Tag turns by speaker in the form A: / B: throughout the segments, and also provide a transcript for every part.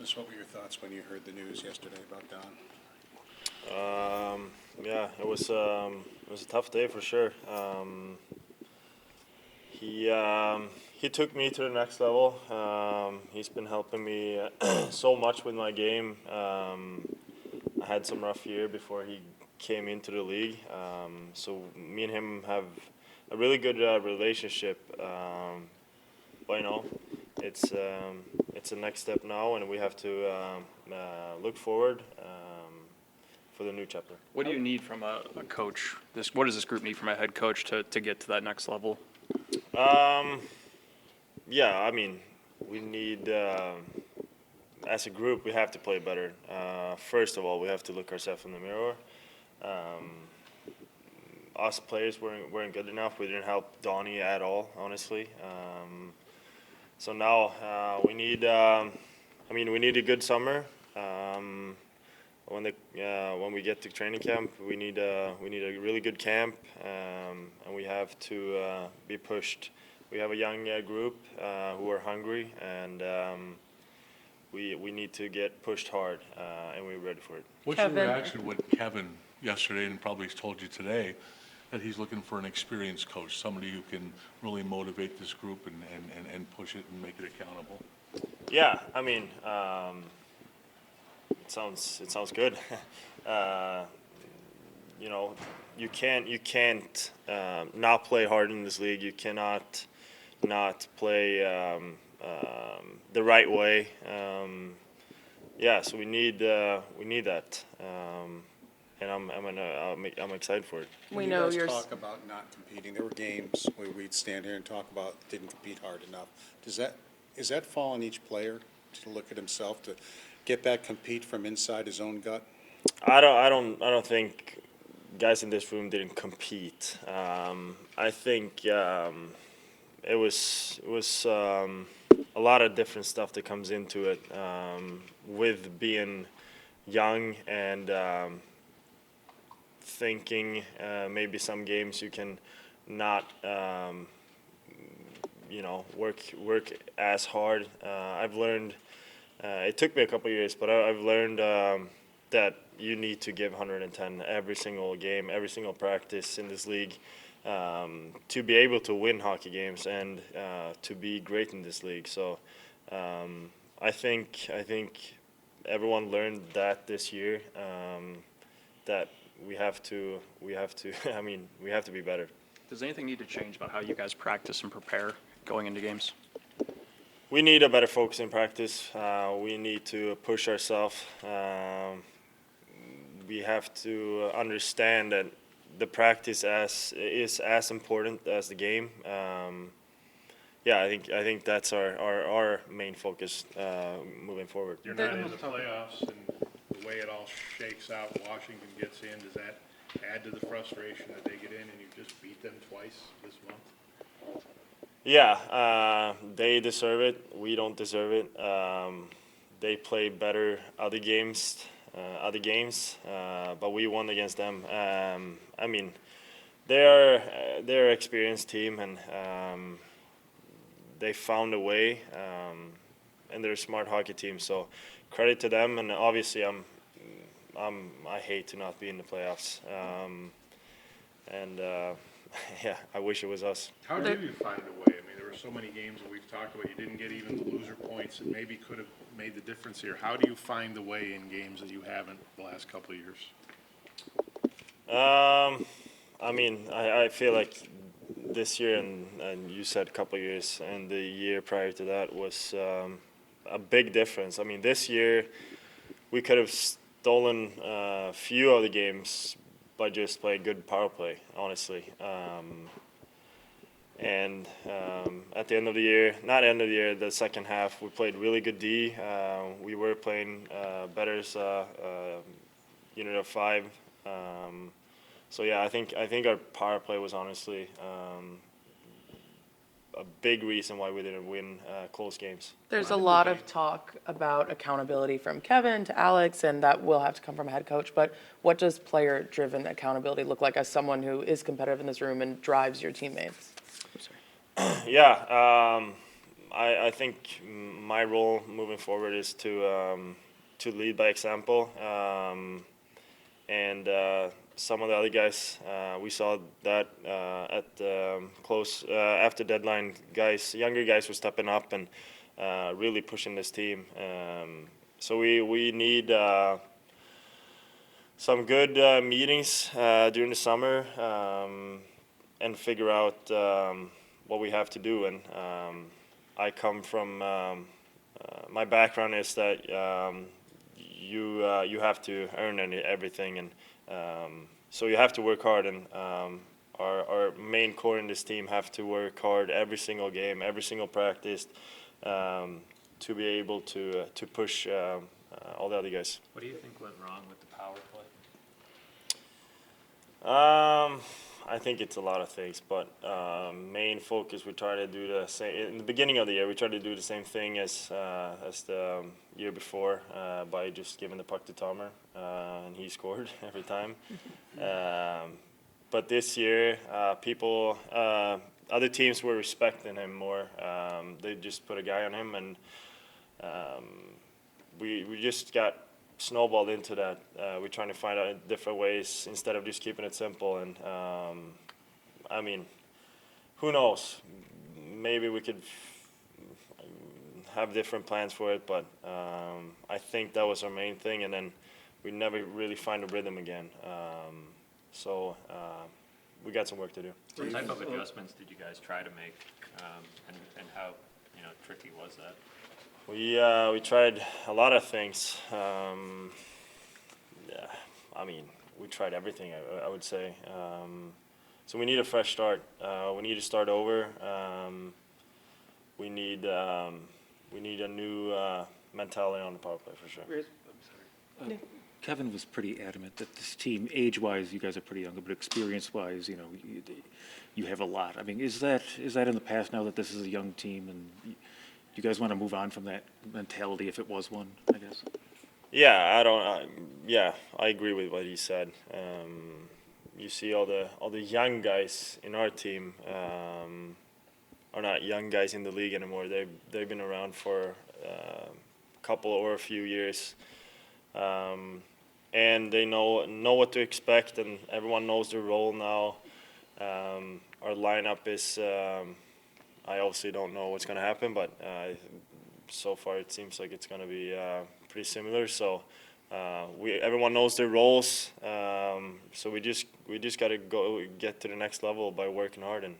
A: Rasmus, what were your thoughts when you heard the news yesterday about Don?
B: Yeah, it was a tough day for sure. He took me to the next level. He's been helping me so much with my game. I had some rough year before he came into the league. So me and him have a really good relationship. But it's a next step now, and we have to look forward for the new chapter.
C: What do you need from a coach? What does this group need from a head coach to get to that next level?
B: Yeah, I mean, we need, as a group, we have to play better. First of all, we have to look ourselves in the mirror. Us players weren't good enough. We didn't help Donnie at all, honestly. So now we need, we need a good summer. When we get to training camp, we need a really good camp, and we have to be pushed. We have a young group who are hungry, and we need to get pushed hard, and we're ready for it.
D: What's your reaction with Kevin yesterday, and probably he's told you today, that he's looking for an experienced coach, somebody who can really motivate this group and push it and make it accountable?
B: Yeah, I mean, it sounds good. You can't not play hard in this league. You cannot not play the right way. So we need that, and I'm excited for it.
A: We know you guys talk about not competing. There were games where we'd stand here and talk about didn't compete hard enough. Is that fall on each player to look at himself to get that compete from inside his own gut?
B: I don't think guys in this room didn't compete. I think it was a lot of different stuff that comes into it with being young and thinking maybe some games you can not work as hard. I've learned. It took me a couple of years, but I've learned that you need to give 110 every single game, every single practice in this league to be able to win hockey games and to be great in this league. So I think everyone learned that this year, that we have to we have to be better.
C: Does anything need to change about how you guys practice and prepare going into games?
B: We need a better focus in practice. We need to push ourselves. We have to understand that the practice is as important as the game. I think that's our main focus moving forward.
E: You're not in the playoffs, and the way it all shakes out, Washington gets in. Does that add to the frustration that they get in and you just beat them twice this month?
B: Yeah, they deserve it. We don't deserve it. They play better other games, but we won against them. They're an experienced team, and they found a way, and they're a smart hockey team. So credit to them, and obviously I hate to not be in the playoffs, I wish it was us.
E: How do you find a way? I mean, there were so many games that we've talked about. You didn't get even the loser points, and maybe could have made the difference here. How do you find a way in games that you haven't the last couple of years?
B: I feel like this year and you said a couple of years, and the year prior to that was a big difference. I mean, this year we could have stolen a few of the games by just playing good power play, honestly. At the end of the year, the second half, we played really good D. We were playing better as unit of 5. I think our power play was honestly a big reason why we didn't win close games.
F: There's a lot of talk about accountability from Kevin to Alex, and that will have to come from a head coach. But what does player-driven accountability look like as someone who is competitive in this room and drives your teammates?
B: Yeah, I think my role moving forward is to lead by example, and some of the other guys, we saw that at the close after deadline, younger guys were stepping up and really pushing this team. So we need some good meetings during the summer and figure out what we have to do. And I come from my background is that you have to earn everything, and so you have to work hard. And our main core in this team have to work hard every single game, every single practice, to be able to push all the other guys.
G: What do you think went wrong with the power play?
B: I think it's a lot of things, but main focus we try to do the same. In the beginning of the year, we tried to do the same thing as the year before by just giving the puck to Tomer, and he scored every time. But this year, other teams were respecting him more. They just put a guy on him, and we just got snowballed into that. We're trying to find out different ways instead of just keeping it simple. And I mean, who knows? Maybe we could have different plans for it, but I think that was our main thing. And then we never really find a rhythm again. So we got some work to do.
G: What type of adjustments did you guys try to make, and how tricky was that?
B: We tried a lot of things. We tried everything. I would say. So we need a fresh start. We need to start over. We need a new mentality on the power play for sure.
H: Kevin was pretty adamant that this team, age-wise, you guys are pretty young, but experience-wise, you have a lot. I mean, is that in the past now that this is a young team, and you guys want to move on from that mentality if it was one, I guess?
B: Yeah, I agree with what he said. You see all the young guys in our team are not young guys in the league anymore. They've been around for a couple or a few years. And they know what to expect, and everyone knows their role now. Our lineup is, I obviously don't know what's going to happen, but so far it seems like it's going to be pretty similar. So everyone knows their roles. So we just got to get to the next level by working hard and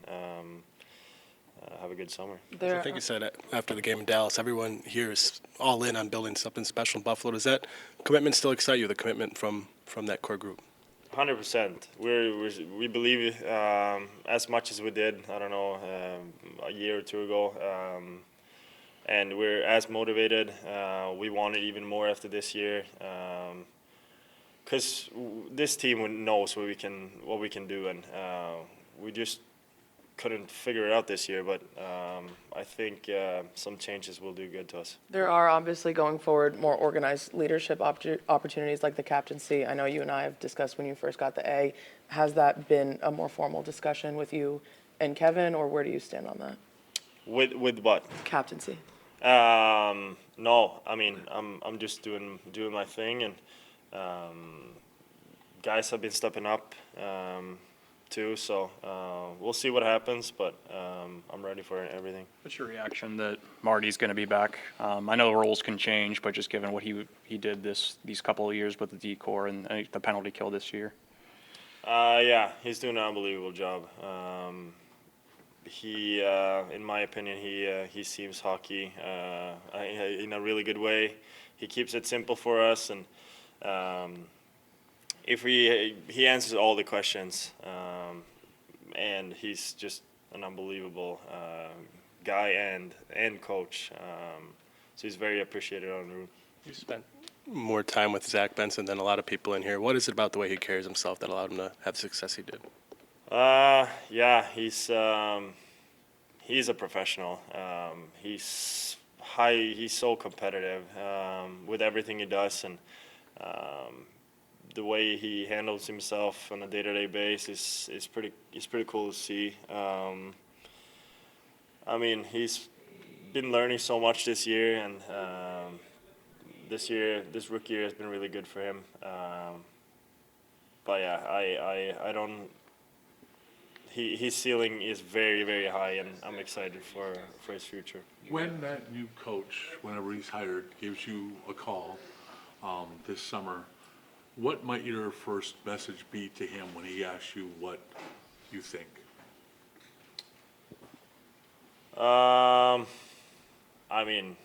B: have a good summer.
I: I think you said after the game in Dallas, everyone here is all in on building something special in Buffalo. Does that commitment still excite you, the commitment from that core group?
B: 100%. We believe as much as we did, I don't know, a year or two ago. And we're as motivated. We want it even more after this year. Because this team knows what we can do, and we just couldn't figure it out this year, but I think some changes will do good to us.
F: There are obviously going forward more organized leadership opportunities like the captaincy. I know you and I have discussed when you first got the A. Has that been a more formal discussion with you and Kevin, or where do you stand on that?
B: With what?
F: Captaincy.
B: No, I mean I'm just doing my thing, and guys have been stepping up too. So we'll see what happens, but I'm ready for everything.
C: What's your reaction that Marty's going to be back? I know the roles can change, but just given what he did these couple of years with the D-Corps and the penalty kill this year.
B: Yeah, he's doing an unbelievable job. He, in my opinion, he seems hockey in a really good way. He keeps it simple for us, and if he answers all the questions, and he's just an unbelievable guy and coach. So he's very appreciated on the road.
I: You spent more time with Zach Benson than a lot of people in here. What is it about the way he carries himself that allowed him to have the success he did?
B: Yeah, he's a professional. He's so competitive with everything he does, and the way he handles himself on a day-to-day basis is pretty cool to see. I mean, he's been learning so much this year, and this rookie year has been really good for him. But yeah, I don't. His ceiling is very, very high, and I'm excited for his future.
D: When that new coach, whenever he's hired, gives you a call this summer, what might your first message be to him when he asks you what you think?
B: I mean,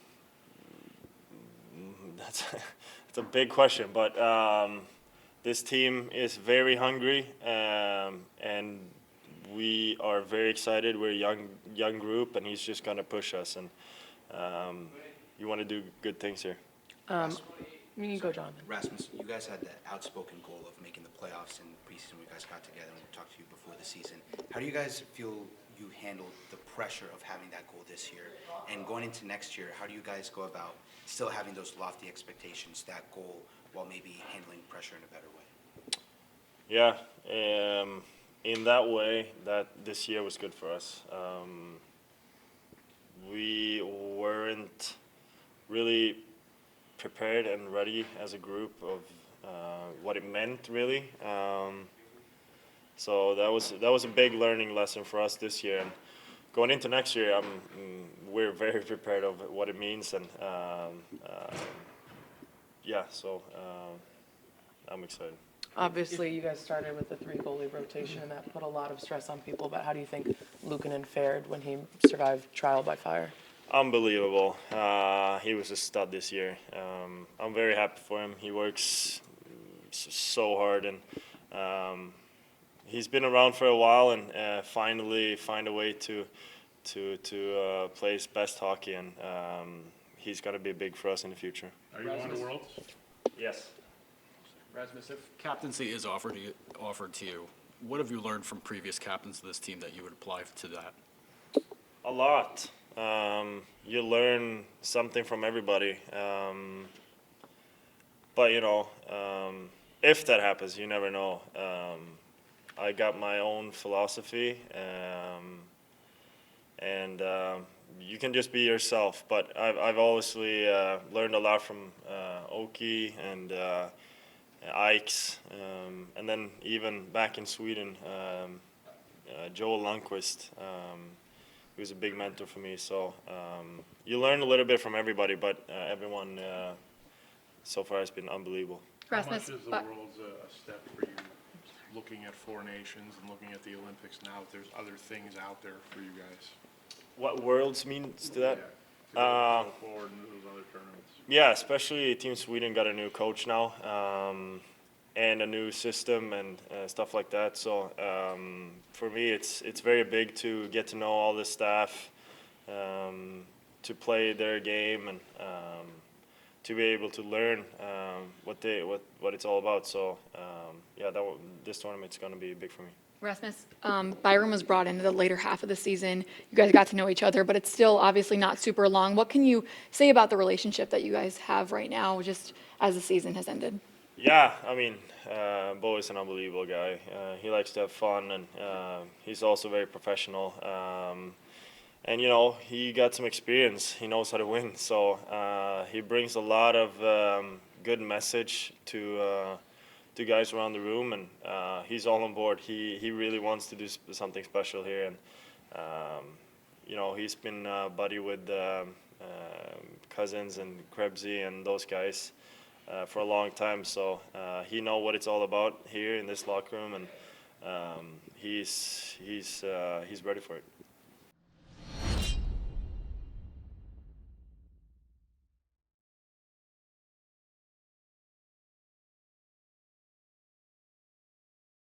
B: that's a big question, but this team is very hungry, and we are very excited. We're a young group, and he's just gonna push us, and you want to do good things here.
F: You can go, Jonathan.
J: Rasmus, you guys had that outspoken goal of making the playoffs in preseason. We guys got together and talked to you before the season. How do you guys feel you handled the pressure of having that goal this year? And going into next year, how do you guys go about still having those lofty expectations, that goal, while maybe handling pressure in a better way?
B: Yeah, in that way, that this year was good for us. We weren't really prepared and ready as a group of what it meant really. So that was a big learning lesson for us this year. And going into next year, we're very prepared of what it means, and yeah, so I'm excited.
F: Obviously, you guys started with the 3 goalie rotation, and that put a lot of stress on people. But how do you think Luukkonen fared when he survived trial by fire?
B: Unbelievable. He was a stud this year. I'm very happy for him. He works so hard, and he's been around for a while, and finally find a way to play his best hockey, and he's going to be big for us in the future.
E: Are you going to Worlds?
B: Yes.
K: Rasmus, if captaincy is offered to you, what have you learned from previous captains of this team that you would apply to that?
B: A lot. You learn something from everybody. But, if that happens, you never know. I got my own philosophy, and you can just be yourself. But I've obviously learned a lot from Oki and Ikes, and then even back in Sweden, Joel Lundqvist. He was a big mentor for me. So you learn a little bit from everybody, but everyone so far has been unbelievable.
E: How
L: Rasmus,
E: much is the Worlds a step for you, looking at 4 nations and looking at the Olympics now, that there's other things out there for you guys?
B: What Worlds means to that?
E: Yeah, to go forward into those other tournaments.
B: Yeah, especially Team Sweden got a new coach now, and a new system and stuff like that. So for me, it's very big to get to know all the staff, to play their game, and to be able to learn what it's all about. So yeah, this tournament's going to be big for me.
L: Rasmus, Byron was brought into the later half of the season. You guys got to know each other, but it's still obviously not super long. What can you say about the relationship that you guys have right now, just as the season has ended?
B: Yeah, I mean, Bo is an unbelievable guy. He likes to have fun, and he's also very professional. And, he got some experience. He knows how to win. So he brings a lot of good message to guys around the room, and he's all on board. He really wants to do something special here, and he's been buddy with Cousins and Krebsy and those guys for a long time. So he knows what it's all about here in this locker room, and he's ready for it.